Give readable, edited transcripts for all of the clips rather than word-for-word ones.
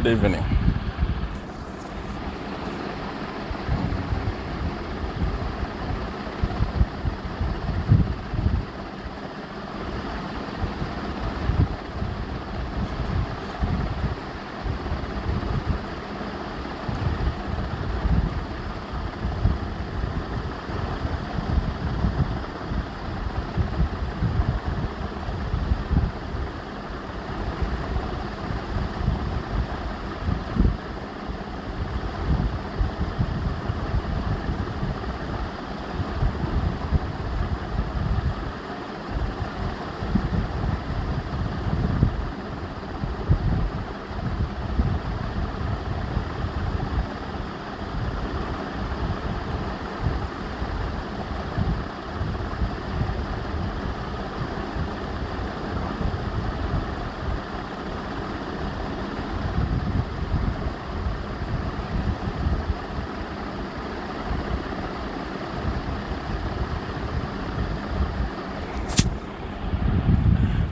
Good evening.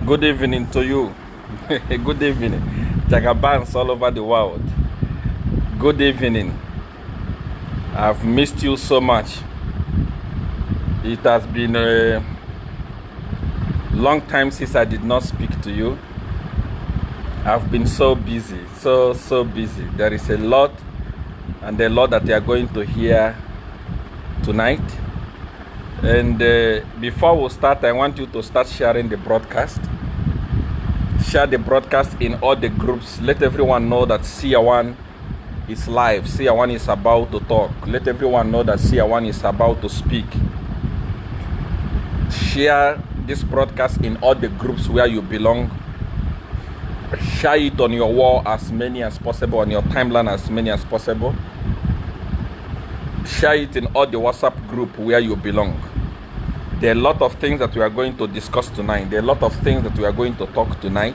Good evening to you. Good evening. Jagabans all over the world. Good evening. I've missed you so much. It has been a long time since I did not speak to you. I've been so busy, so busy. There is a lot and a lot that you are going to hear tonight. And before we start, I want you to start sharing the broadcast. Share the broadcast in all the groups. Let everyone know that CR1 is live. CR1 is about to talk. Let everyone know that CR1 is about to speak. Share this broadcast in all the groups where you belong. Share it on your wall as many as possible, on your timeline as many as possible. Share it in all the WhatsApp group where you belong. There are a lot of things that we are going to discuss tonight. There are a lot of things that we are going to talk tonight.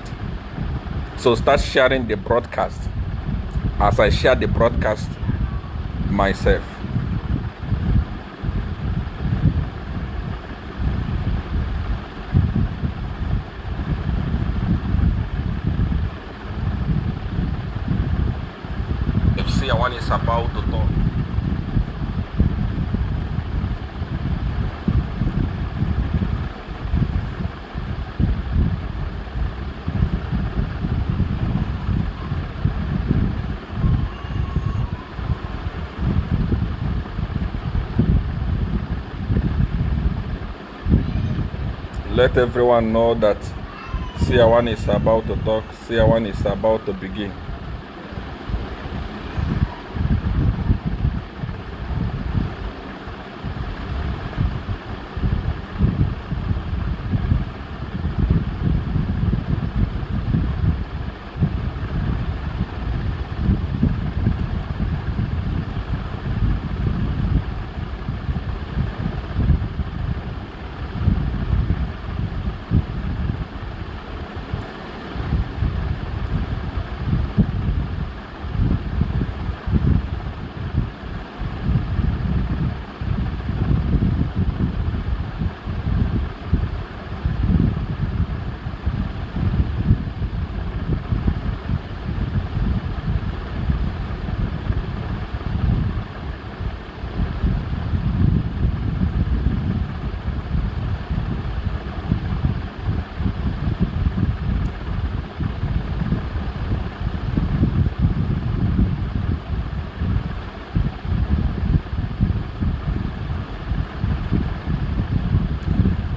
So start sharing the broadcast as I share the broadcast myself. If CR1 is about to talk. Let everyone know that CR1 is about to talk. CR1 is about to begin.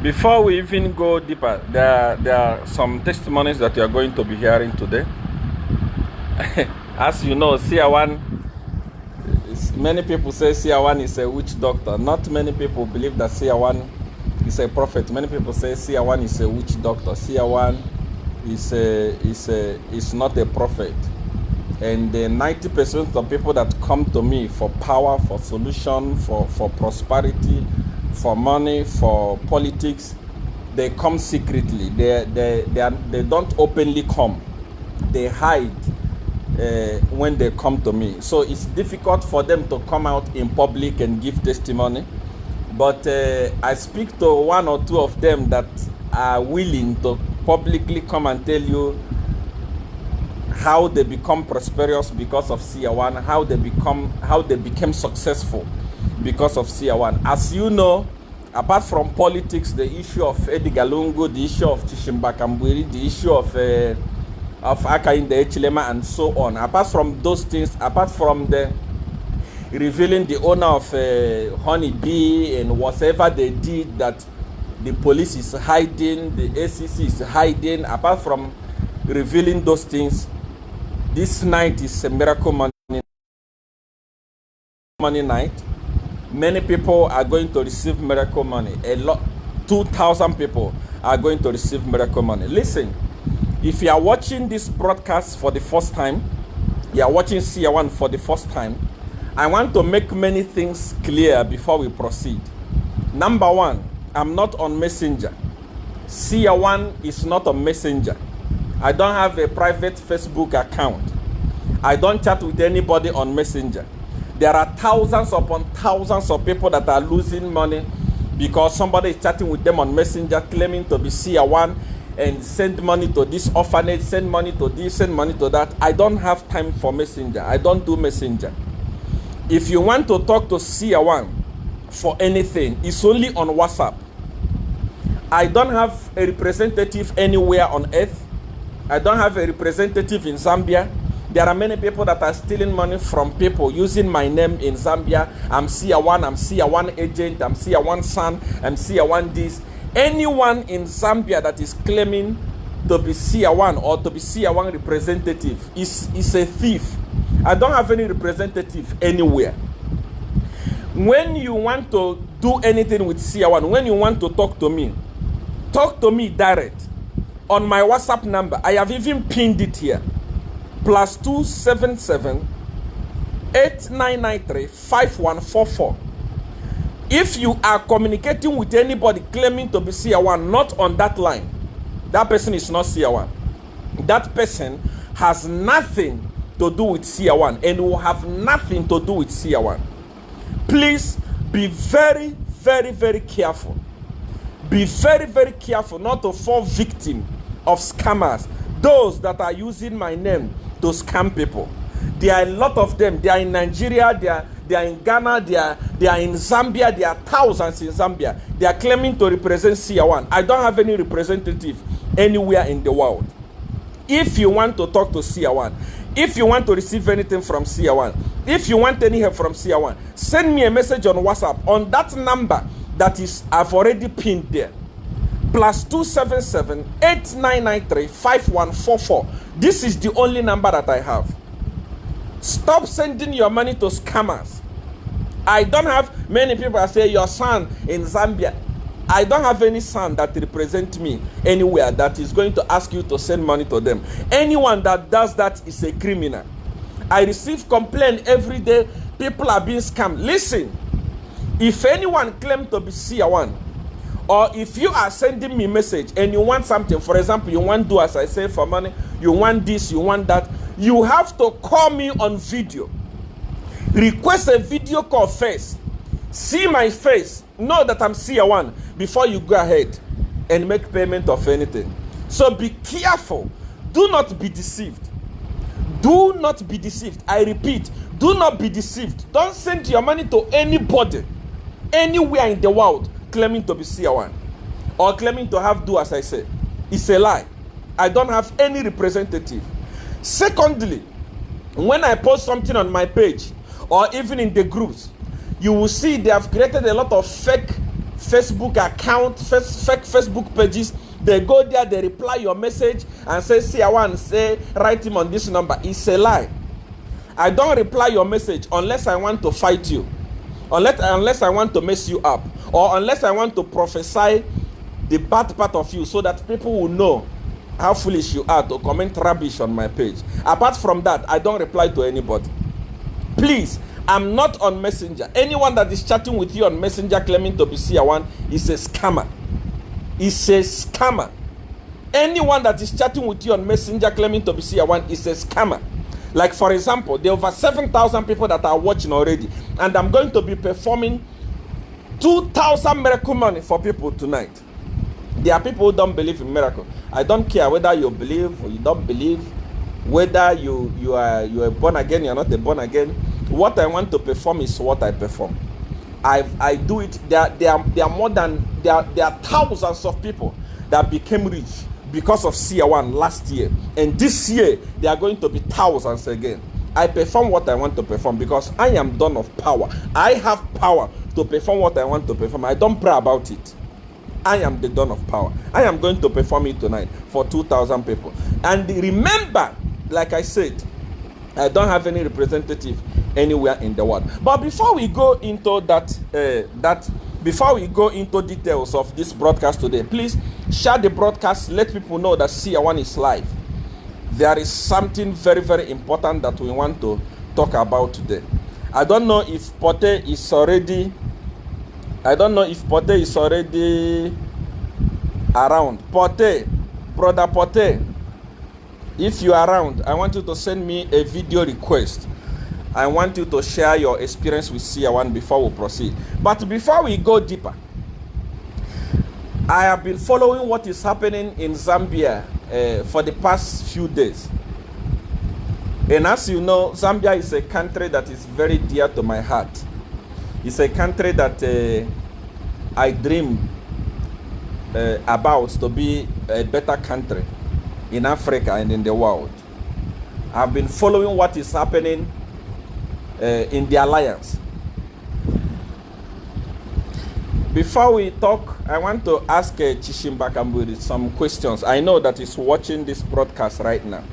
Before we even go deeper, there are some testimonies that you are going to be hearing today. As you know, CR1, many people say CR1 is a witch doctor. Not many people believe that CR1 is a prophet. Many people say CR1 is a witch doctor. CR1 is not a prophet. And 90% of people that come to me for power, for solution, for prosperity, for money, for politics, they come secretly. They don't openly come. They hide when they come to me. So it's difficult for them to come out in public and give testimony. But I speak to one or two of them that are willing to publicly come and tell you how they become prosperous because of CR1, how they became successful because of CR1. As you know, apart from politics, the issue of Edgar Lungu, the issue of Chishimba Kambwiri, the issue of Hakainde Hichilema, and so on. Apart from those things, apart from the revealing the owner of Honey Bee and whatever they did that the police is hiding, the ACC is hiding, apart from revealing those things, this night is a miracle money night. Many people are going to receive miracle money. 2,000 people are going to receive miracle money. Listen, if you are watching this broadcast for the first time, you are watching CR1 for the first time, I want to make many things clear before we proceed. Number one, I'm not on Messenger. CR1 is not on Messenger. I don't have a private Facebook account. I don't chat with anybody on Messenger. There are thousands upon thousands of people that are losing money because somebody is chatting with them on Messenger claiming to be CR1 and send money to this orphanage, send money to this, send money to that. I don't have time for Messenger. I don't do Messenger. If you want to talk to CR1 for anything, it's only on WhatsApp. I don't have a representative anywhere on earth. I don't have a representative in Zambia. There are many people that are stealing money from people using my name in Zambia. I'm CR1, I'm CR1 agent, I'm CR1 son, I'm CR1 this. Anyone in Zambia that is claiming to be CR1 or to be CR1 representative is a thief. I don't have any representative anywhere. When you want to do anything with CR1, when you want to talk to me direct on my WhatsApp number. I have even pinned it here. +277 8993 5144. If you are communicating with anybody claiming to be CR1 not on that line, that person is not CR1. That person has nothing to do with CR1 and will have nothing to do with CR1. Please be very, very, very careful. Be very, very careful not to fall victim of scammers, those that are using my name to scam people. There are a lot of them. They are in Nigeria, they are in Ghana, they are in Zambia, there are thousands in Zambia. They are claiming to represent CR1. I don't have any representative anywhere in the world. If you want to talk to CR1, if you want to receive anything from CR1, if you want any help from CR1, send me a message on WhatsApp on that number that is I've already pinned there. +277 8993 5144. This is the only number that I have. Stop sending your money to scammers. I don't have many people that say your son in Zambia. I don't have any son that represents me anywhere that is going to ask you to send money to them. Anyone that does that is a criminal. I receive complaints every day. People are being scammed. Listen, if anyone claims to be CR1, or if you are sending me a message and you want something, for example, you want to do as I say for money, you want this, you want that, you have to call me on video. Request a video call first. See my face. Know that I'm CR1 before you go ahead and make payment of anything. So be careful. Do not be deceived. Do not be deceived. I repeat, do not be deceived. Don't send your money to anybody, anywhere in the world, claiming to be CR1 or claiming to have do as I say. It's a lie. I don't have any representative. Secondly, when I post something on my page or even in the groups, you will see they have created a lot of fake Facebook accounts, fake Facebook pages. They go there, they reply your message and say CR1, say write him on this number. It's a lie. I don't reply your message unless I want to fight you, unless I want to mess you up, or unless I want to prophesy the bad part of you so that people will know how foolish you are to comment rubbish on my page. Apart from that, I don't reply to anybody. Please, I'm not on Messenger. Anyone that is chatting with you on Messenger claiming to be CR1 is a scammer. Is a scammer. Anyone that is chatting with you on Messenger claiming to be CR1 is a scammer. Like for example, there are over 7,000 people that are watching already, and I'm going to be performing 2,000 miracle money for people tonight. There are people who don't believe in miracle. I don't care whether you believe or you don't believe. Whether you are born again, you are not a born again. What I want to perform is what I perform. I do it. There are thousands of people that became rich because of Sia One last year, and this year they are going to be thousands again. I perform what I want to perform because I am done of power. I have power to perform what I want to perform. I don't pray about it. I am the dawn of power. I am going to perform it tonight for 2,000 people. And remember, like I said, I don't have any representative anywhere in the world. But before we go into before we go into details of this broadcast today, please share the broadcast. Let people know that Sia One is live. There is something very, very important that we want to talk about today. I don't know if Pote is already. I don't know if Pote is already around. Pote, brother Pote, if you are around, I want you to send me a video request. I want you to share your experience with Sia One before we proceed. But before we go deeper, I have been following what is happening in Zambia for the past few days. And as you know, Zambia is a country that is very dear to my heart. It's a country that I dream about to be a better country in Africa and in the world. I've been following what is happening in the alliance. Before we talk, I want to ask Chishimba Kamburi some questions. I know that he's watching this broadcast right now.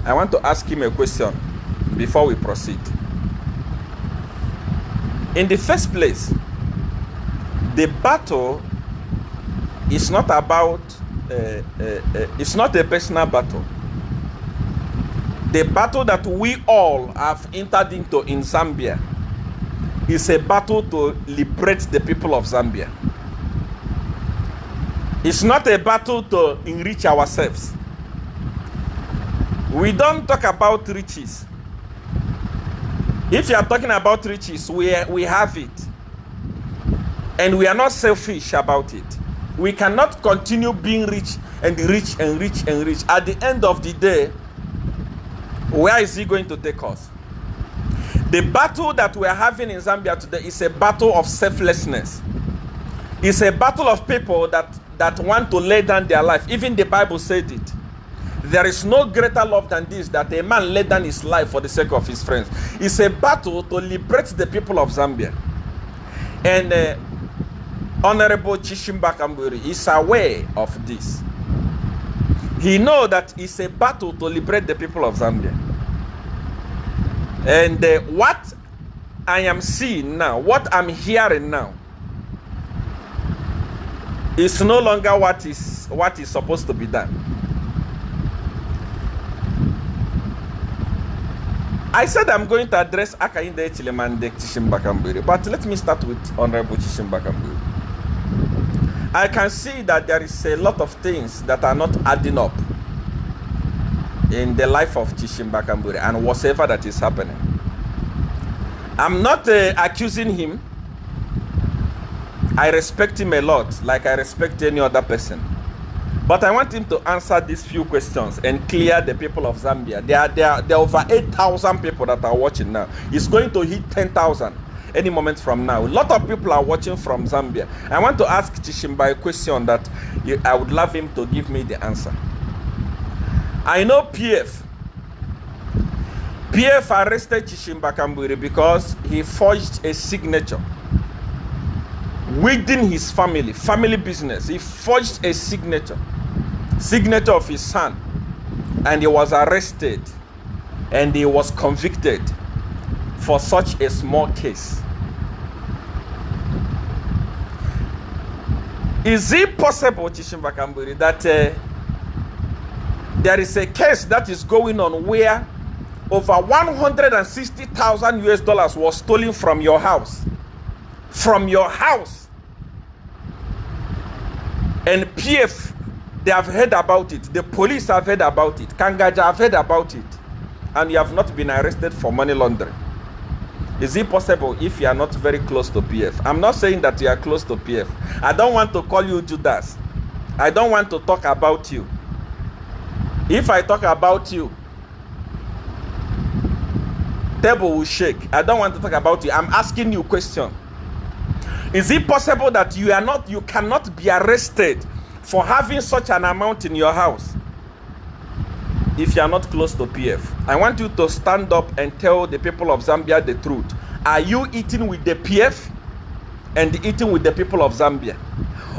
I want to ask him a question before we proceed. In the first place, the battle is not about, it's not a personal battle. The battle that we all have entered into in Zambia is a battle to liberate the people of Zambia. It's not a battle to enrich ourselves. We don't talk about riches. If you are talking about riches, we have it. And we are not selfish about it. We cannot continue being rich and rich and rich and rich. At the end of the day, where is he going to take us? The battle that we are having in Zambia today is a battle of selflessness. It's a battle of people that want to lay down their life. Even the Bible said it. There is no greater love than this, that a man lay down his life for the sake of his friends. It's a battle to liberate the people of Zambia. And Honorable Chishimba Kamburi is aware of this. He knows that it's a battle to liberate the people of Zambia. And what I am seeing now, what I'm hearing now, is no longer what is supposed to be done. I said I'm going to address Akainde Chilemande Chishimba Kamburi, but let me start with Honorable Chishimba Kamburi. I can see that there is a lot of things that are not adding up in the life of Chishimba Kamburi and whatever that is happening. I'm not accusing him. I respect him a lot, like I respect any other person. But I want him to answer these few questions and clear the people of Zambia. There are over 8,000 people that are watching now. It's going to hit 10,000 any moment from now. A lot of people are watching from Zambia. I want to ask Chishimba a question that I would love him to give me the answer. I know PF arrested Chishimba Kamburi because he forged a signature within his family business. He forged a signature of his son, and he was arrested and he was convicted for such a small case. Is it possible, Chishimba Kamburi, that there is a case that is going on where over 160,000 US dollars was stolen from your house? From your house. And PF, they have heard about it. The police have heard about it. Kangaja have heard about it. And you have not been arrested for money laundering. Is it possible if you are not very close to PF? I'm not saying that you are close to PF. I don't want to call you Judas. I don't want to talk about you. If I talk about you, table will shake. I don't want to talk about you. I'm asking you a question. Is it possible that you cannot be arrested for having such an amount in your house if you are not close to PF? I want you to stand up and tell the people of Zambia the truth. Are you eating with the PF and eating with the people of Zambia?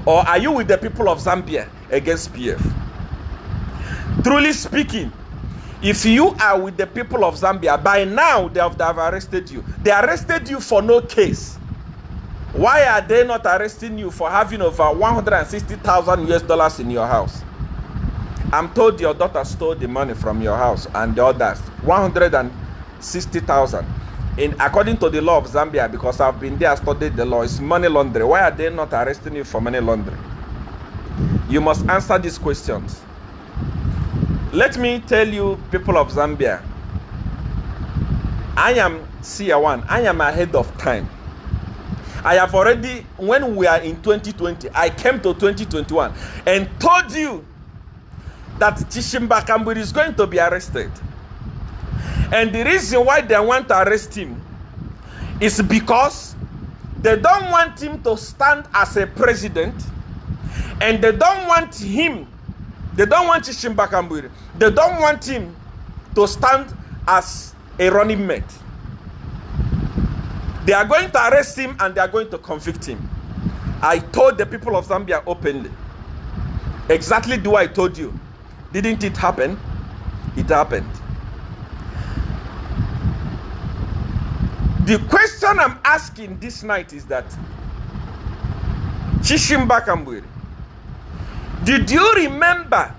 Or are you with the people of Zambia against PF? Truly speaking, if you are with the people of Zambia, by now they have arrested you. They arrested you for no case. Why are they not arresting you for having over 160,000 US dollars in your house? I'm told your daughter stole the money from your house and the others, 160,000. According to the law of Zambia, because I've been there, studied the law, it's money laundering. Why are they not arresting you for money laundering? You must answer these questions. Let me tell you, people of Zambia, I am CR1. I am ahead of time. I have already, when we are in 2020, I came to 2021 and told you that Chishimba Kamburi is going to be arrested. And the reason why they want to arrest him is because they don't want him to stand as a president, and they don't want him, they don't want Chishimba Kamburi, they don't want him to stand as a running mate. They are going to arrest him and they are going to convict him. I told the people of Zambia openly. Exactly the way I told you. Didn't it happen? It happened. The question I'm asking this night is that, Chishimba Kamburi, did you remember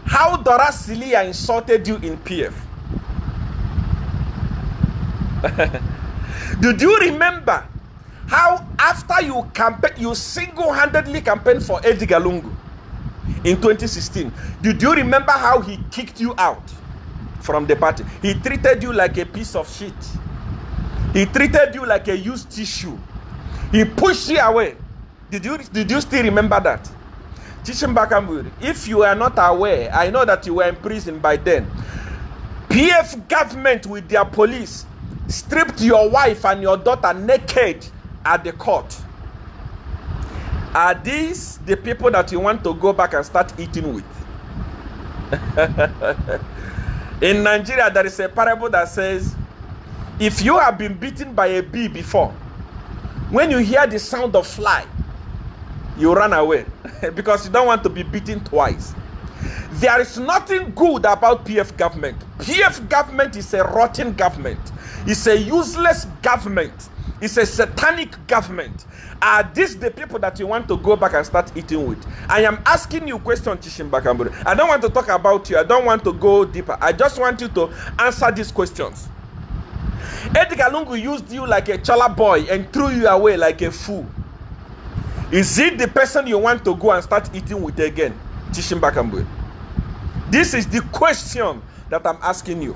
how Dora Silia insulted you in PF? Did you remember how after you campaign, you single-handedly campaigned for Edgar Lungu in 2016? Did you remember how he kicked you out from the party? He treated you like a piece of shit. He treated you like a used tissue. He pushed you away. Did you still remember that? Chishimba Kamburi, if you are not aware, I know that you were in prison by then. PF government with their police stripped your wife and your daughter naked at the court. Are these the people that you want to go back and start eating with? In Nigeria, there is a parable that says, if you have been beaten by a bee before, when you hear the sound of fly, you run away because you don't want to be beaten twice. There is nothing good about PF government. PF government is a rotten government. It's a useless government. It's a satanic government. Are these the people that you want to go back and start eating with? I am asking you a question, Chishimba Kamburi. I don't want to talk about you. I don't want to go deeper. I just want you to answer these questions. Edgar Lungu used you like a chola boy and threw you away like a fool. Is it the person you want to go and start eating with again, Chishimba Kamburi? This is the question that I'm asking you.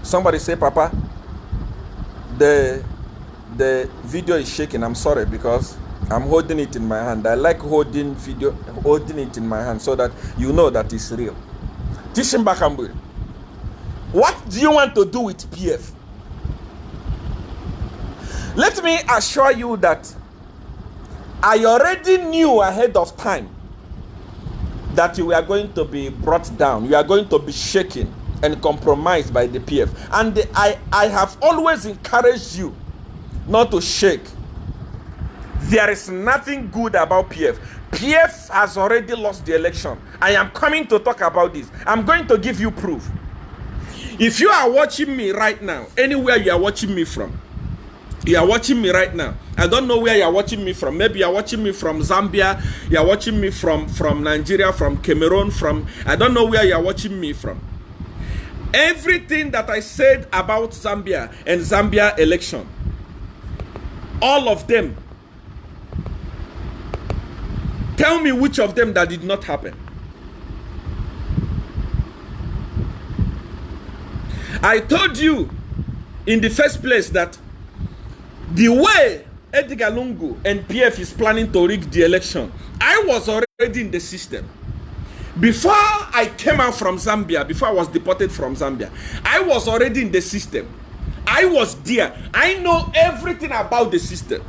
Somebody say, Papa, the video is shaking. I'm sorry because I'm holding it in my hand. I like holding it in my hand so that you know that it's real. Chishimba Kamburi, what do you want to do with PF? Let me assure you that I already knew ahead of time that you are going to be brought down. You are going to be shaken and compromised by the PF. And I have always encouraged you not to shake. There is nothing good about PF. PF has already lost the election. I am coming to talk about this. I'm going to give you proof. If you are watching me right now, anywhere you are watching me from, you are watching me right now. I don't know where you are watching me from. Maybe you are watching me from Zambia. You are watching me from Nigeria, from Cameroon, I don't know where you are watching me from. Everything that I said about Zambia and Zambia election, all of them, tell me which of them that did not happen. I told you in the first place that the way Edgar Lungu and PF is planning to rig the election, I was already in the system. Before I came out from Zambia, before I was deported from Zambia, I was already in the system. I was there. I know everything about the system.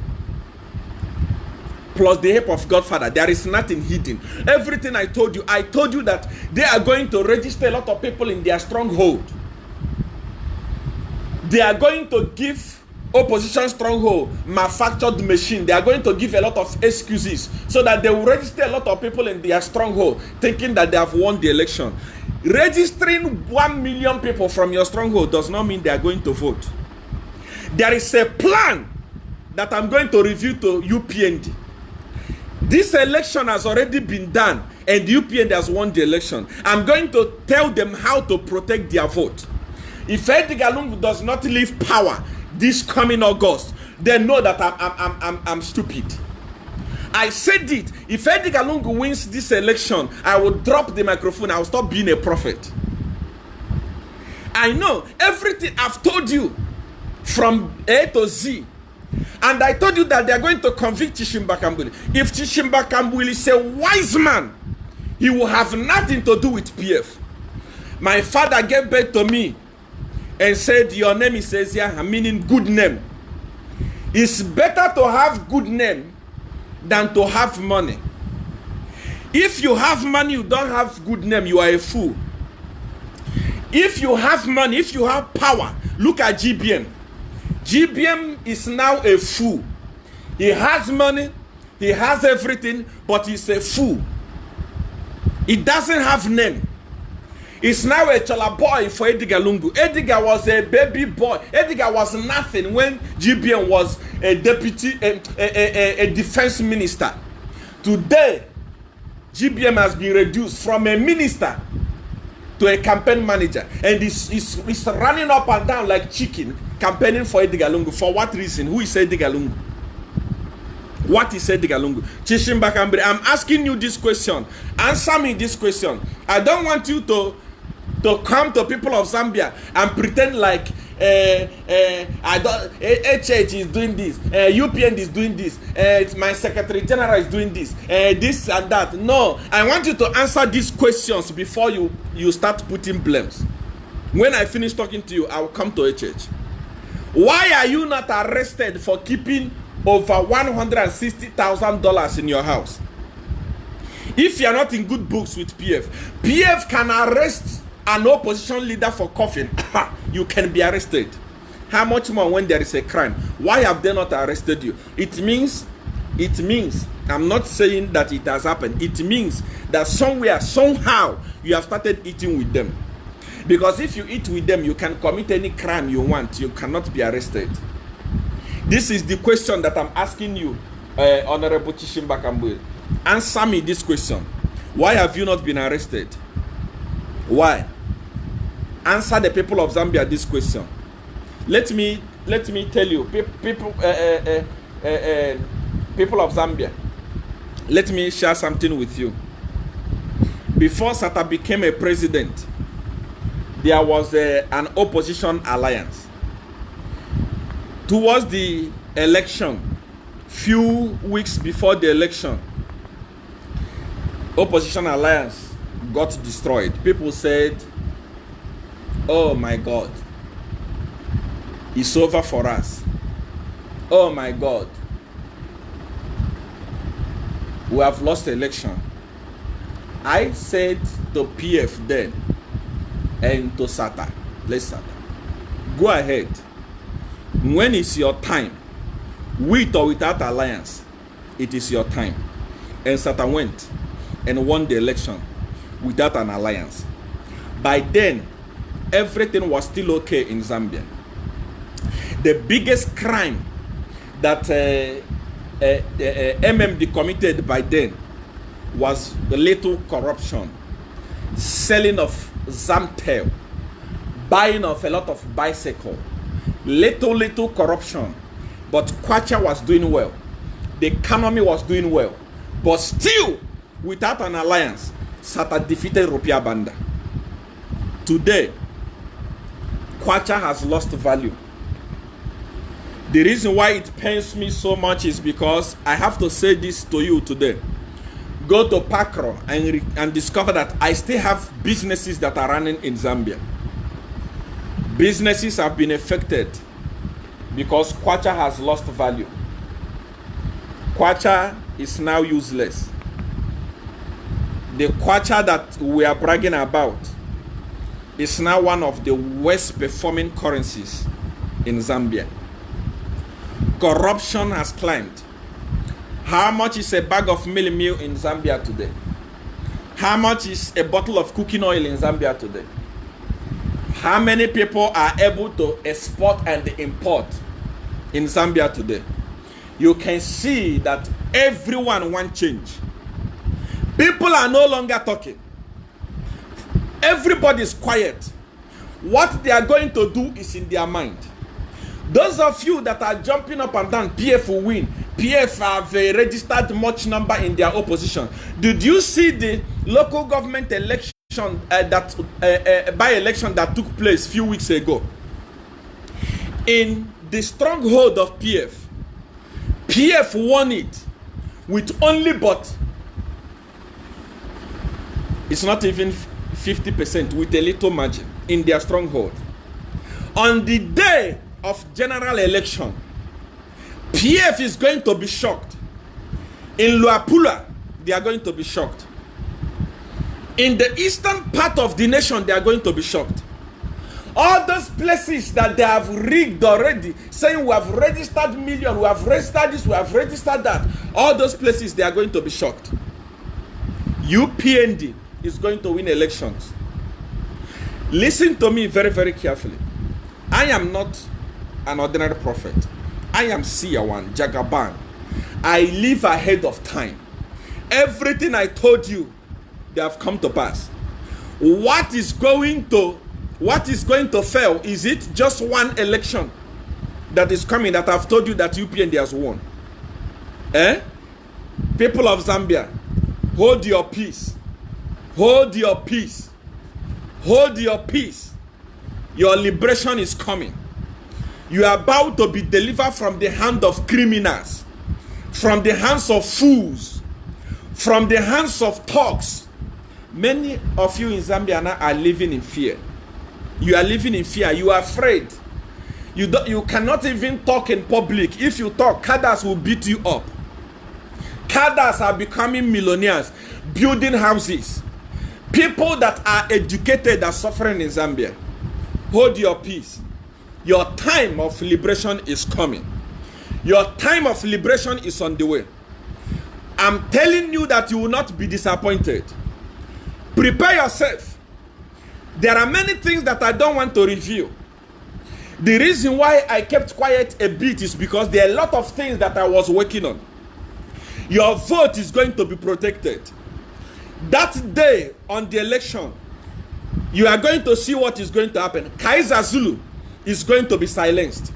Plus the help of Godfather, there is nothing hidden. Everything I told you that they are going to register a lot of people in their stronghold. They are going to give opposition stronghold manufactured machine. They are going to give a lot of excuses so that they will register a lot of people in their stronghold, thinking that they have won the election. Registering 1 million people from your stronghold does not mean they are going to vote. There is a plan that I'm going to review to UPND. This election has already been done and UPND has won the election. I'm going to tell them how to protect their vote. If Edgar Lungu does not leave power this coming August, they know that I'm stupid. I said it. If Edgar Lungu wins this election, I will drop the microphone. I will stop being a prophet. I know everything I've told you from A to Z. And I told you that they are going to convict Chishimba Kambwili. If Chishimba Kambwili is a wise man, he will have nothing to do with PF. My father gave birth to me and said, your name is Ezia, meaning good name. It's better to have good name than to have money. If you have money, you don't have good name, you are a fool. If you have money, if you have power, look at GBM. GBM is now a fool. He has money, he has everything, but he's a fool. He doesn't have name. He's now a chola boy for Edgar Lungu. Edgar was a baby boy. Edgar was nothing when GBM was a deputy, a defense minister. Today, GBM has been reduced from a minister to a campaign manager, and he's running up and down like chicken, campaigning for Edgar Lungu. For what reason? Who is Edgar Lungu? What is Edgar Lungu? Chishimba Kambwili, I'm asking you this question. Answer me this question. I don't want you to come to people of Zambia and pretend like HH is doing this, UPN is doing this, it's my Secretary General is doing this, this and that. No, I want you to answer these questions before you start putting blames. When I finish talking to you, I will come to HH. Why are you not arrested for keeping over $160,000 in your house? If you are not in good books with PF, PF can arrest an opposition leader for coughing. You can be arrested. How much more when there is a crime? Why have they not arrested you? It means, I'm not saying that it has happened. It means that somewhere, somehow, you have started eating with them. Because if you eat with them, you can commit any crime you want. You cannot be arrested. This is the question that I'm asking you, Honorable Chishimba Kambwili. Answer me this question. Why have you not been arrested? Why? Answer the people of Zambia this question. Let me tell you, people of Zambia, let me share something with you. Before Sata became a president, there was an opposition alliance. Towards the election, few weeks before the election, opposition alliance got destroyed. People said, oh my God, it's over for us. Oh my God, we have lost the election. I said to PF then and to Sata, let's Sata, go ahead. When it's your time, with or without alliance, it is your time. And Sata went and won the election without an alliance. By then, everything was still okay in Zambia. The biggest crime that MMD committed by then was the little corruption, selling of Zamtel, buying of a lot of bicycle, little corruption. But Kwacha was doing well. The economy was doing well. But still, without an alliance, Sata defeated Rupia Banda. Today, Kwacha has lost value. The reason why it pains me so much is because I have to say this to you today. go to Pakro and discover that I still have businesses that are running in Zambia. Businesses have been affected because Kwacha has lost value. Kwacha is now useless. The Kwacha that we are bragging about is now one of the worst performing currencies in Zambia. Corruption has climbed. How much is a bag of meal in Zambia today? How much is a bottle of cooking oil in Zambia today? How many people are able to export and import in Zambia today? You can see that everyone wants change. People are no longer talking. Everybody is quiet. What they are going to do is in their mind. Those of you that are jumping up and down, PF will win. PF have registered much number in their opposition. Did you see the local government election by-election that took place a few weeks ago? In the stronghold of PF, PF won it with only but it's not even 50%, with a little margin in their stronghold. On the day of general election, PF is going to be shocked. In Luapula, they are going to be shocked. In the eastern part of the nation, they are going to be shocked. All those places that they have rigged already, saying we have registered million, we have registered this, we have registered that, all those places, they are going to be shocked. UPND is going to win elections. Listen to me very, very carefully. I am not an ordinary prophet. I am Siyawan Jagaban. I live ahead of time. Everything I told you, they have come to pass. What is going to fail? Is it just one election that is coming that I've told you that UPND has won? People of Zambia, hold your peace. Hold your peace. Hold your peace. Your liberation is coming. You are about to be delivered from the hand of criminals, from the hands of fools, from the hands of thugs. Many of you in Zambia now are living in fear. You are living in fear. You are afraid. You cannot even talk in public. If you talk, cadres will beat you up. Cadres are becoming millionaires, building houses. People that are educated are suffering in Zambia. Hold your peace. Your time of liberation is coming. Your time of liberation is on the way. I'm telling you that you will not be disappointed. Prepare yourself. There are many things that I don't want to reveal. The reason why I kept quiet a bit is because there are a lot of things that I was working on. Your vote is going to be protected. That day on the election, you are going to see what is going to happen. Kaiser Zulu is going to be silenced.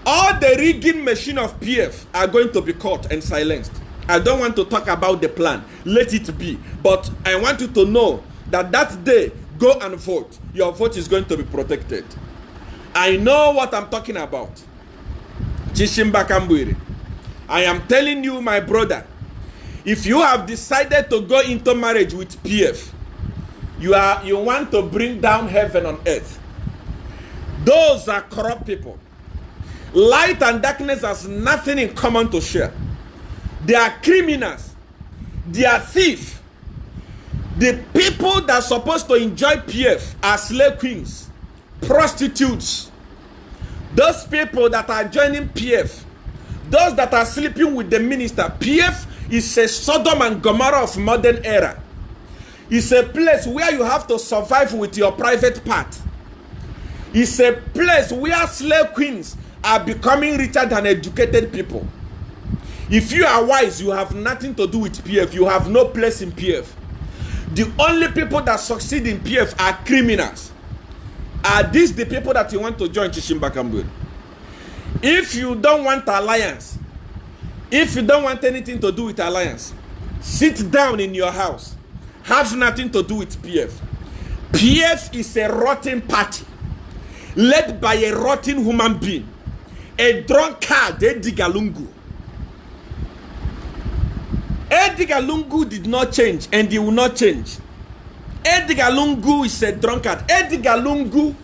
All the rigging machine of PF are going to be caught and silenced. I don't want to talk about the plan. Let it be. But I want you to know that that day, go and vote. Your vote is going to be protected. I know what I'm talking about. Chishimba Kambwiri. I am telling you, my brother, if you have decided to go into marriage with PF, you want to bring down heaven on earth. Those are corrupt people. Light and darkness has nothing in common to share. They are criminals. They are thieves. The people that are supposed to enjoy PF are slave queens, prostitutes. Those people that are joining PF, those that are sleeping with the minister. PF is a Sodom and Gomorrah of modern era. It's a place where you have to survive with your private part. It's a place where slave queens are becoming richer than educated people. If you are wise, you have nothing to do with PF. You have no place in PF. The only people that succeed in PF are criminals. Are these the people that you want to join Chishimba Kambwiri? If you don't want alliance, if you don't want anything to do with alliance, sit down in your house. Have nothing to do with PF. PF is a rotten party led by a rotten human being, a drunkard, a digalungu. Edgar Lungu did not change, and he will not change. Edgar Lungu is a drunkard. Edgar Lungu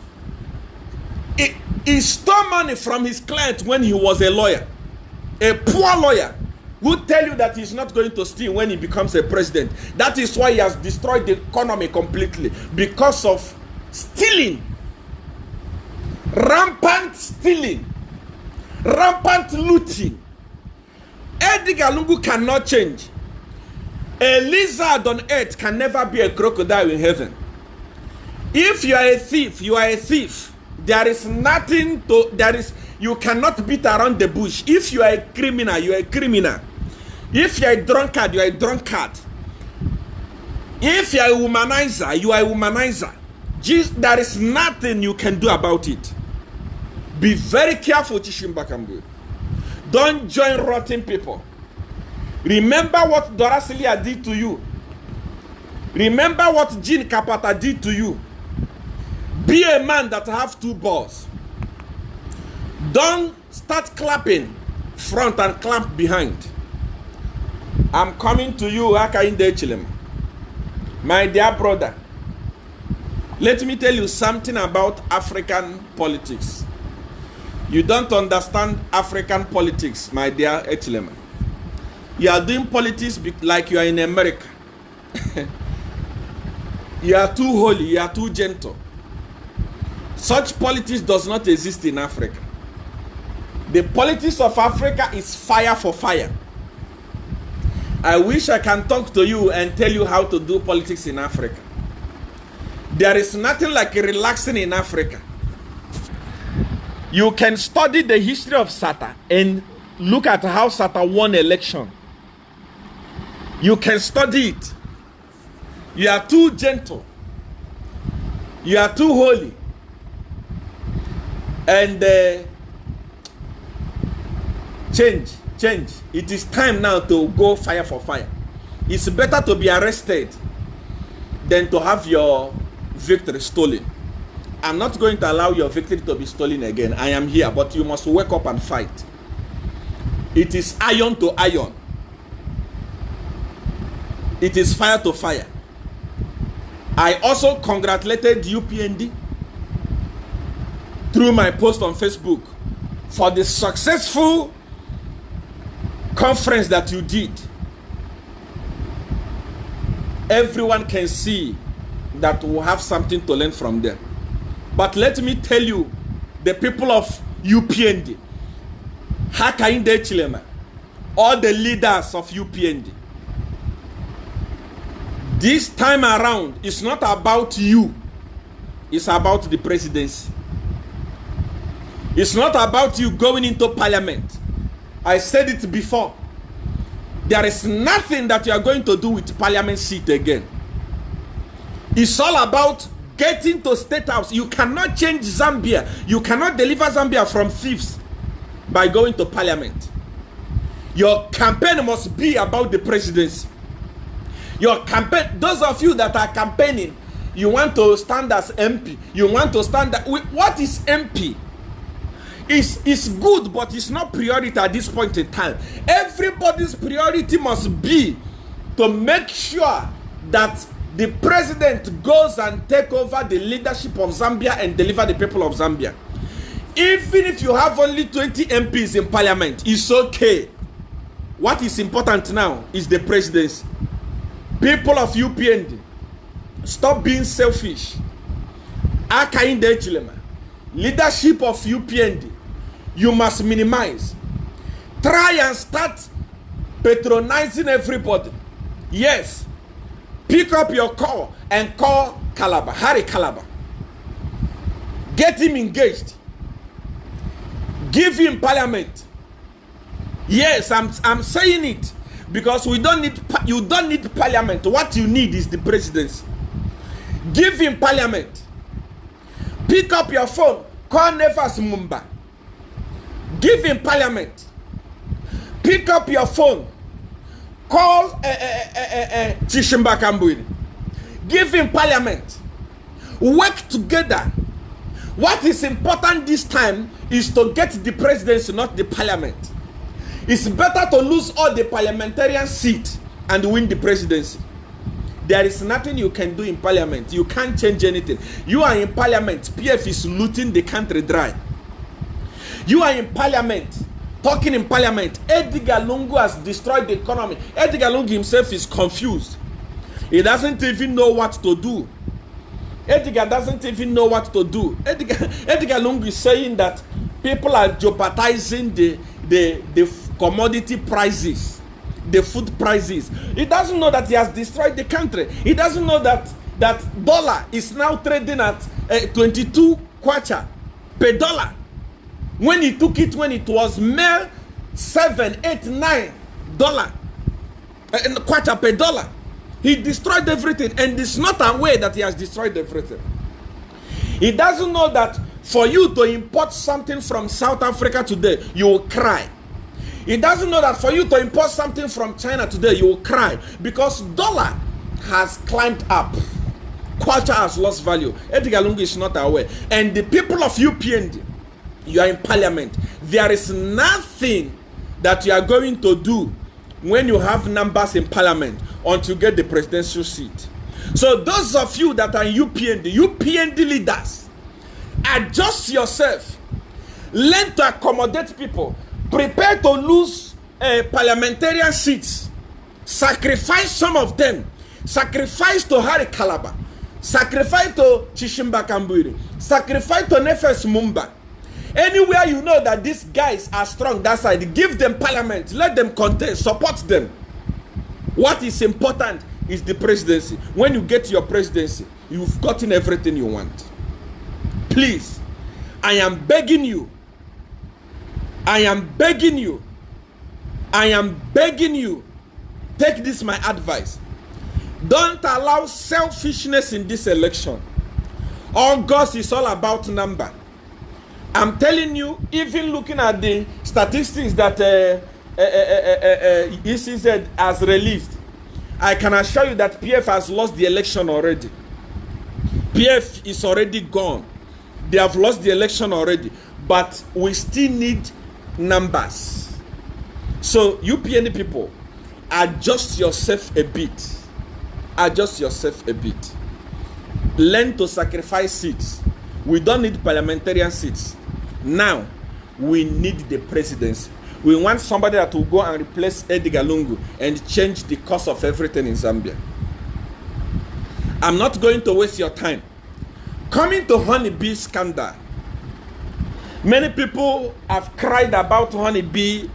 he stole money from his client when he was a lawyer. A poor lawyer who tell you that he's not going to steal when he becomes a president. That is why he has destroyed the economy completely, because of stealing. Rampant stealing. Rampant looting. Edgar Lungu cannot change. A lizard on earth can never be a crocodile in heaven. If you are a thief, you are a thief. There is nothing to, you cannot beat around the bush. If you are a criminal, you are a criminal. If you are a drunkard, you are a drunkard. If you are a womanizer, you are a womanizer. There is nothing you can do about it. Be very careful, Chishimbakambwe. Don't join rotten people. Remember what Dorasilia did to you. Remember what Jean Kapata did to you. Be a man that have two balls. Don't start clapping front and clap behind. I'm coming to you, Hakainde Chilem. My dear brother, let me tell you something about African politics. You don't understand African politics, my dear Echilema. You are doing politics like you are in America. You are too holy, you are too gentle. Such politics does not exist in Africa. The politics of Africa is fire for fire. I wish I can talk to you and tell you how to do politics in Africa. There is nothing like relaxing in Africa. You can study the history of Sata and look at how Sata won election. You can study it. You are too gentle. You are too holy. And change. It is time now to go fire for fire. It's better to be arrested than to have your victory stolen. I'm not going to allow your victory to be stolen again. I am here, but you must wake up and fight. It is iron to iron. It is fire to fire. I also congratulated UPND through my post on Facebook for the successful conference that you did. Everyone can see that we have something to learn from them. But let me tell you, the people of UPND, Hakainde Chilema, all the leaders of UPND, this time around, it's not about you. It's about the presidency. It's not about you going into parliament. I said it before. There is nothing that you are going to do with parliament seat again. It's all about getting to state house. You cannot change Zambia. You cannot deliver Zambia from thieves by going to parliament. Your campaign must be about the presidency. Your campaign, those of you that are campaigning, you want to stand as MP. You want to stand what is MP? It's good, but it's not priority at this point in time. Everybody's priority must be to make sure that the president goes and take over the leadership of Zambia and deliver the people of Zambia. Even if you have only 20 MPs in parliament, it's okay. What is important now is the presidency. People of UPND, stop being selfish. Hakainde Hichilema, leadership of UPND, you must minimize. Try and start patronizing everybody. Yes. Pick up your call and call Calabar, Harry Calabar. Get him engaged. Give him parliament. Yes, I'm saying it because you don't need parliament. What you need is the presidency. Give him parliament. Pick up your phone, call Nefas Mumba. Give him parliament. Pick up your phone, call Chishimba Kambwini. Give him parliament. Work together. What is important this time is to get the presidency, not the parliament. It's better to lose all the parliamentarian seats and win the presidency. There is nothing you can do in parliament. You can't change anything. You are in parliament. PF is looting the country dry. You are in parliament, talking in parliament. Edgar Lungu has destroyed the economy. Edgar Lungu himself is confused. He doesn't even know what to do. Edgar doesn't even know what to do. Edgar Lungu is saying that people are jeopardizing the commodity prices, the food prices. He doesn't know that he has destroyed the country. He doesn't know that dollar is now trading at 22 kwacha per dollar. When he took it, when it was mere $7, $8, $9 kwacha per dollar. He destroyed everything, and it's not aware that he has destroyed everything. He doesn't know that for you to import something from South Africa today, you will cry. He doesn't know that for you to import something from China today, you will cry, because dollar has climbed up. Kwacha has lost value. Edgar Lungu is not aware. And the people of UPND, you are in parliament. There is nothing that you are going to do when you have numbers in parliament until you get the presidential seat. So those of you that are in UPND leaders, adjust yourself. Learn to accommodate people. Prepare to lose parliamentarian seats. Sacrifice some of them. Sacrifice to Harry Kalaba. Sacrifice to Chishimba Kamburi. Sacrifice to Nefes Mumba. Anywhere you know that these guys are strong that side, give them parliament. Let them contest. Support them. What is important is the presidency. When you get your presidency, you've gotten everything you want. Please, I am begging you. I am begging you. I am begging you. Take this my advice. Don't allow selfishness in this election. August is all about number. I'm telling you, even looking at the statistics that ECZ has released, I can assure you that PF has lost the election already. PF is already gone. They have lost the election already. But we still need numbers. So, UPND people, adjust yourself a bit. Adjust yourself a bit. Learn to sacrifice seats. We don't need parliamentarian seats. Now, we need the presidency. We want somebody that will go and replace Edgar Lungu and change the course of everything in Zambia. I'm not going to waste your time. Coming to Honeybee scandal. Many people have cried about Honeybee.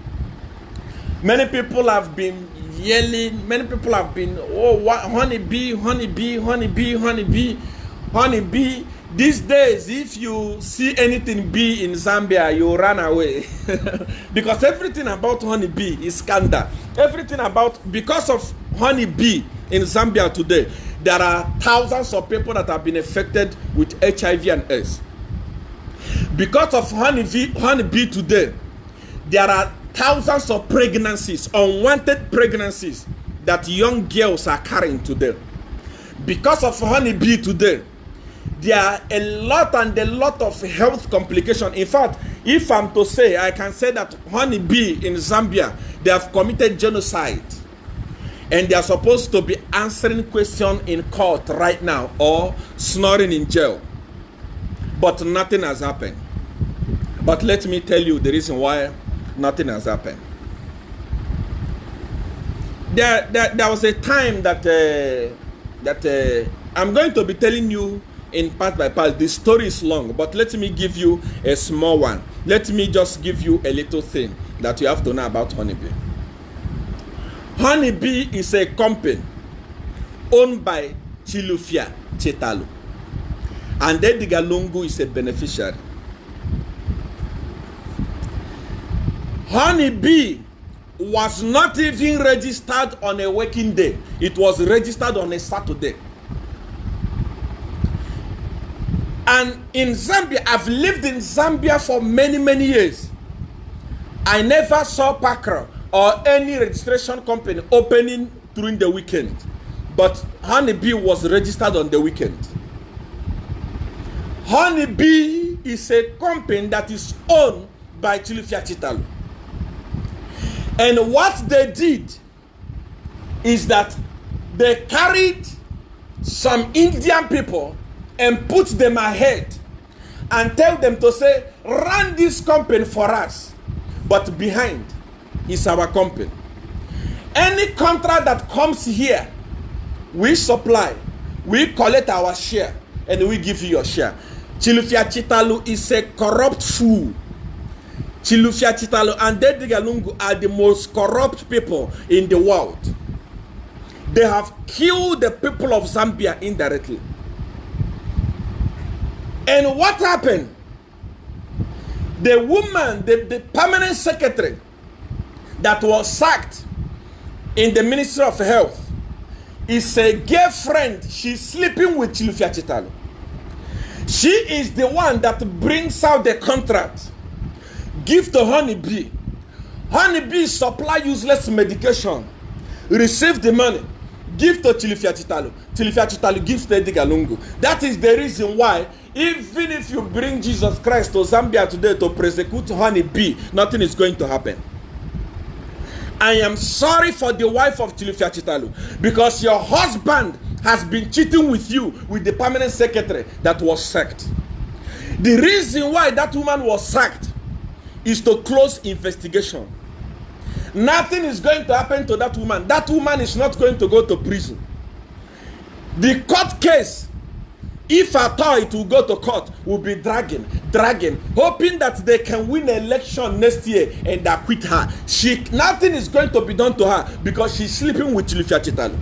Many people have been yelling. Many people have been, oh, what? Honeybee, Honeybee, Honeybee, Honeybee, Honeybee. These days, if you see anything bee in Zambia, you run away. Because everything about honeybee is scandal. Everything about, because of honeybee in Zambia today, there are thousands of people that have been affected with HIV and AIDS. Because of honeybee today, there are thousands of pregnancies, unwanted pregnancies, that young girls are carrying today. Because of honeybee today, there are a lot of health complications. In fact, if I'm to say, I can say that honeybee in Zambia, they have committed genocide. And they are supposed to be answering questions in court right now or snoring in jail. But nothing has happened. But let me tell you the reason why nothing has happened. There was a time that I'm going to be telling you in part by part. The story is long, but let me give you a small one. Let me just give you a little thing that you have to know about Honeybee. Honeybee is a company owned by Chilufya Chetalu, and Edgar Lungu is a beneficiary. Honeybee was not even registered on a working day. It was registered on a Saturday. And in Zambia, I've lived in Zambia for many years. I never saw Pakra or any registration company opening during the weekend. But Honeybee was registered on the weekend. Honeybee is a company that is owned by Chilufya Chetalu. And what they did is that they carried some Indian people and put them ahead and tell them to say, run this company for us, but behind is our company. Any contract that comes here, we supply, we collect our share, and we give you your share. Chilufya Chitalu is a corrupt fool. Chilufya Chitalu and Edgar Lungu are the most corrupt people in the world. They have killed the people of Zambia indirectly. And what happened? The woman, the permanent secretary that was sacked in the Ministry of Health is a girlfriend. She's sleeping with Chilufya Chitalu. She is the one that brings out the contract. Give to Honeybee. Honeybee supply useless medication. Receive the money. Give to Chilufya Chitalu. Chilufya Chitalu gives to Edgar Lungu. That is the reason why, even if you bring Jesus Christ to Zambia today to prosecute Honeybee, nothing is going to happen. I am sorry for the wife of Chilufya Chitalu, because your husband has been cheating with you with the permanent secretary that was sacked. The reason why that woman was sacked is to close investigation. Nothing is going to happen to that woman. That woman is not going to go to prison. The court case, if at all it will go to court, will be dragging, hoping that they can win an election next year and acquit her. Nothing is going to be done to her because she's sleeping with Chilufya Chitalu.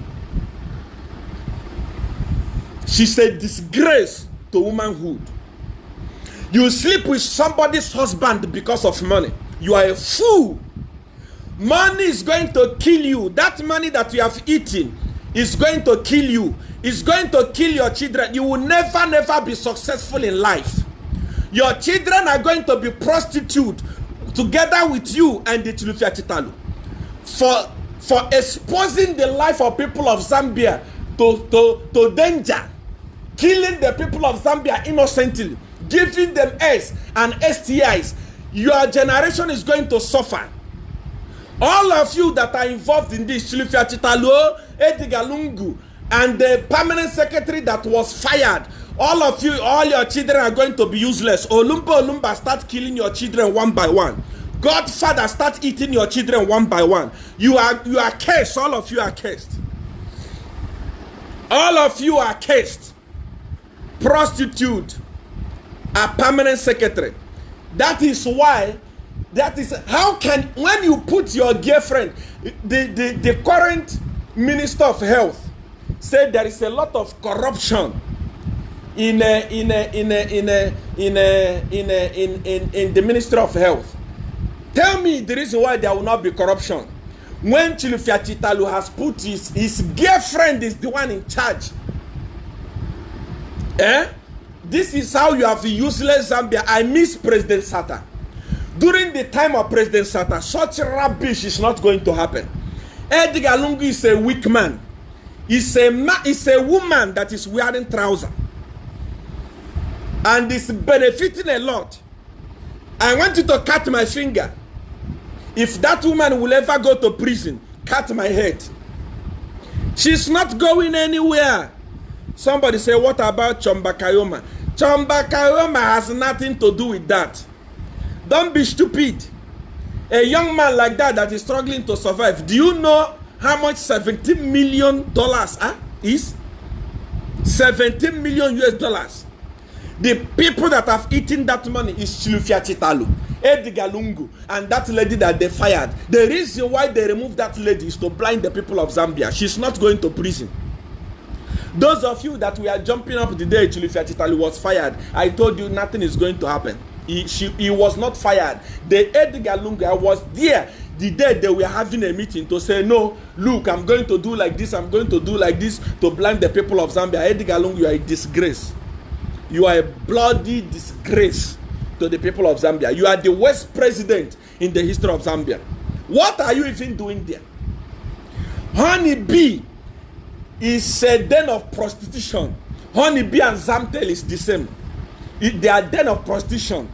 She's a disgrace to womanhood. You sleep with somebody's husband because of money. You are a fool. Money is going to kill you. That money that you have eaten is going to kill you. It's going to kill your children. You will never be successful in life. Your children are going to be prostitutes together with you and the Chilufya Chitalu for exposing the life of people of Zambia to danger, killing the people of Zambia innocently, giving them AIDS and STIs. Your generation is going to suffer. All of you that are involved in this, Chilufya Chitalu, Edgar Lungu, and the permanent secretary that was fired, all of you, all your children are going to be useless. Olumba, start killing your children one by one. Godfather, start eating your children one by one. You are cursed. All of you are cursed. All of you are cursed. Prostitute, a permanent secretary. That is why. That is how can, when you put your girlfriend, the current Minister of Health said there is a lot of corruption in the Ministry of Health. Tell me the reason why there will not be corruption when Chilufya Chitalu has put his girlfriend is the one in charge. This is how you have useless Zambia. I miss President Sata. During the time of President Sata, such rubbish is not going to happen. Edgar Lungu is a weak man. It's a woman that is wearing trousers and is benefiting a lot. I want you to cut my finger. If that woman will ever go to prison, cut my head. She's not going anywhere. Somebody say, what about Chomba Kayoma? Chomba Kayoma has nothing to do with that. Don't be stupid. A young man like that is struggling to survive. Do you know how much $17 million is? $17 million US. The people that have eaten that money is Chilufya Chitalu, Edgar Lungu, and that lady that they fired. The reason why they removed that lady is to blind the people of Zambia. She's not going to prison. Those of you that we are jumping up the day Chilufya Chitalu was fired, I told you nothing is going to happen. He was not fired. The Edgar Lungu, I was there the day they were having a meeting to say, no, look, I'm going to do like this, I'm going to do like this to blind the people of Zambia. Edgar Lungu, you are a disgrace. You are a bloody disgrace to the people of Zambia. You are the worst president in the history of Zambia. What are you even doing there? Honeybee is a den of prostitution. Honeybee and Zamtel is the same. They are den of prostitution.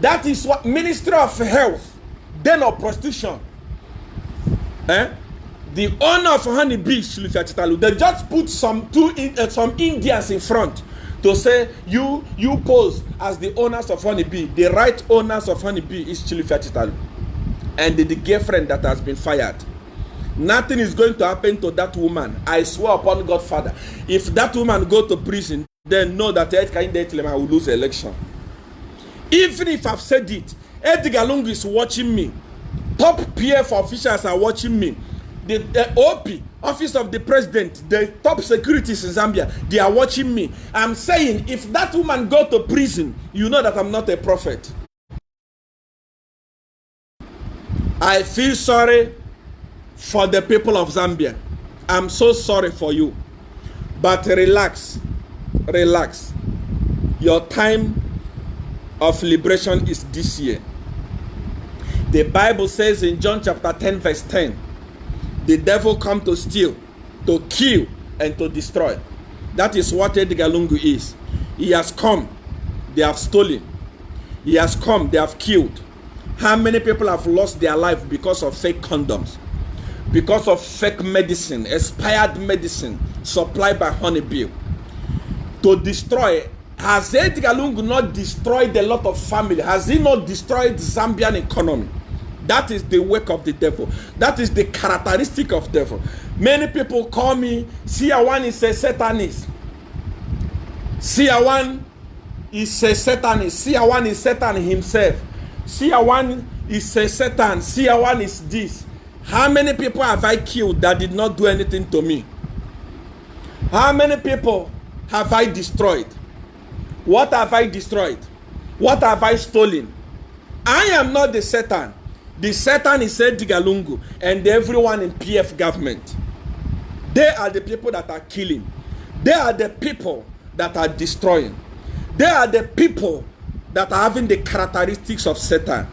That is what Ministry of Health, den of prostitution. The The owner of Honeybee, Chilufya Chitalu, they just put some Indians in front to say you pose as the owners of Honeybee. The right owners of Honeybee is Chilufya Chitalu and the girlfriend that has been fired. Nothing is going to happen to that woman. I swear upon Godfather. If that woman go to prison, then know that Edgar Inde will lose the election. Even if I've said it, Edgar Lungu is watching me. Top PF officials are watching me. The OP, Office of the President, the top securities in Zambia, they are watching me. I'm saying, if that woman go to prison, you know that I'm not a prophet. I feel sorry for the people of Zambia. I'm so sorry for you. But relax. Relax. Your time of liberation is this year. The Bible says in John chapter 10 verse 10, the devil come to steal, to kill, and to destroy. That is what Edgar Lungu is. He has come, they have stolen. He has come, they have killed. How many people have lost their life because of fake condoms? Because of fake medicine, expired medicine supplied by Honeybee. To destroy. Has Edgar Lungu not destroyed a lot of family? Has he not destroyed the Zambian economy? That is the work of the devil. That is the characteristic of the devil. Many people call me, Siawan is a Satanist. Siawan is a Satanist. Siawan is Satan himself. Siawan is a Satan. Siawan is this. How many people have I killed that did not do anything to me? How many people have I destroyed? What have I destroyed? What have I stolen? I am not the Satan. The Satan is Edgar Lungu and everyone in PF government. They are the people that are killing. They are the people that are destroying. They are the people that are having the characteristics of Satan.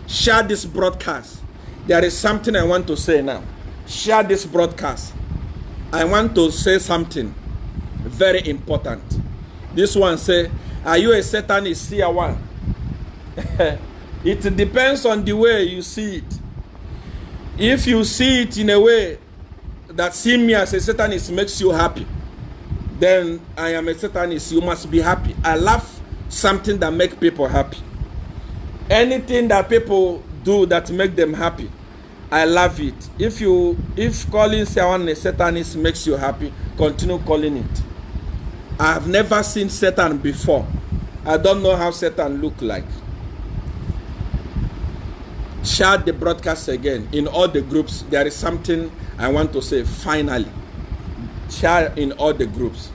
Share this broadcast. There is something I want to say now. Share this broadcast. I want to say something very important. This one say, are you a Satanist? See one. It depends on the way you see it. If you see it in a way that seeing me as a Satanist makes you happy, then I am a Satanist. You must be happy. I love something that makes people happy. Anything that people do that make them happy, I love it. If calling someone a Satanist makes you happy, continue calling it. I have never seen Satan before. I don't know how Satan look like. Share the broadcast again in all the groups. There is something I want to say finally. Share in all the groups.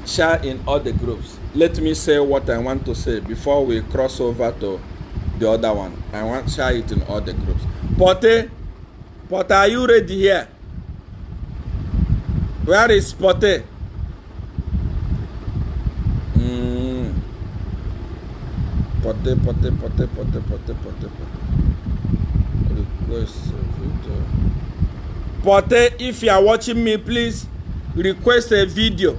Share in all the groups. Let me say what I want to say before we cross over to the other one. I want to share it in all the groups. Pote, are you ready here? Where is Pote? Pote. Request video. Pote, if you are watching me, please request a video.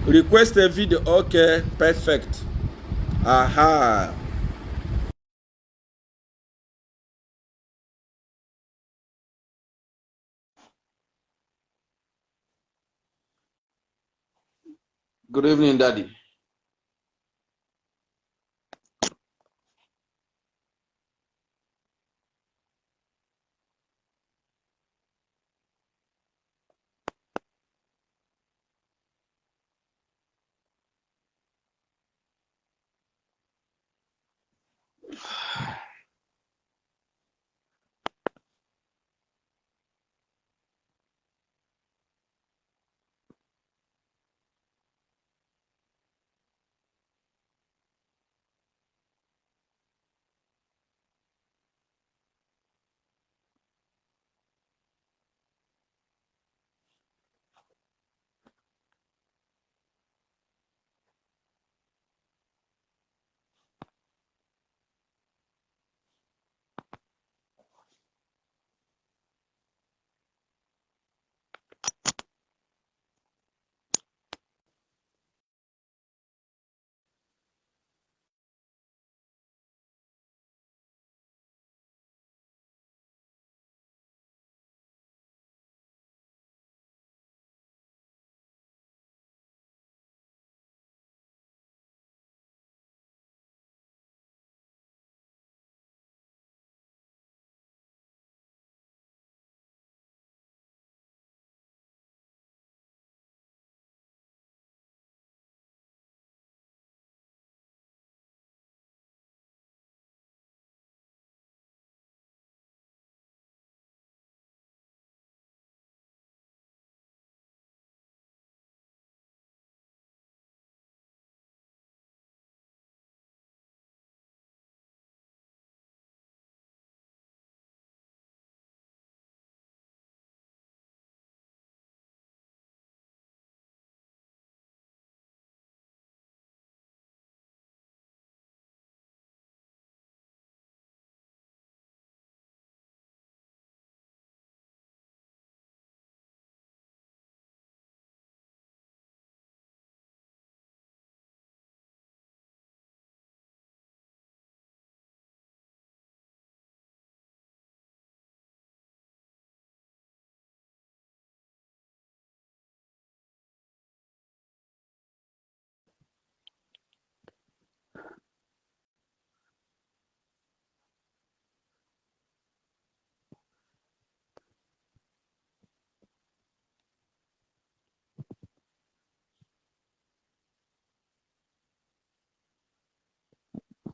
Request a video. Okay, perfect. Aha. Good evening, Daddy.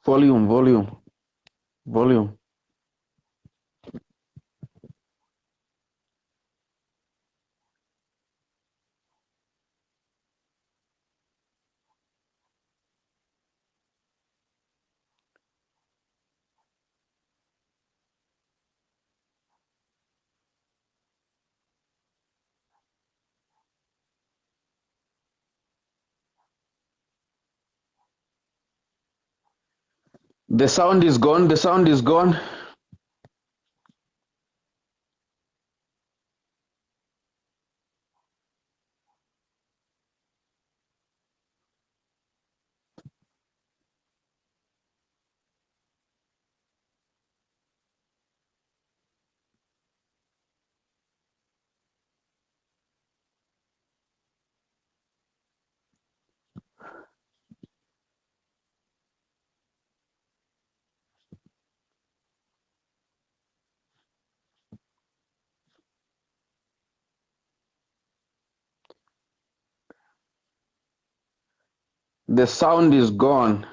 Volume. The sound is gone. The sound is gone. The sound is gone.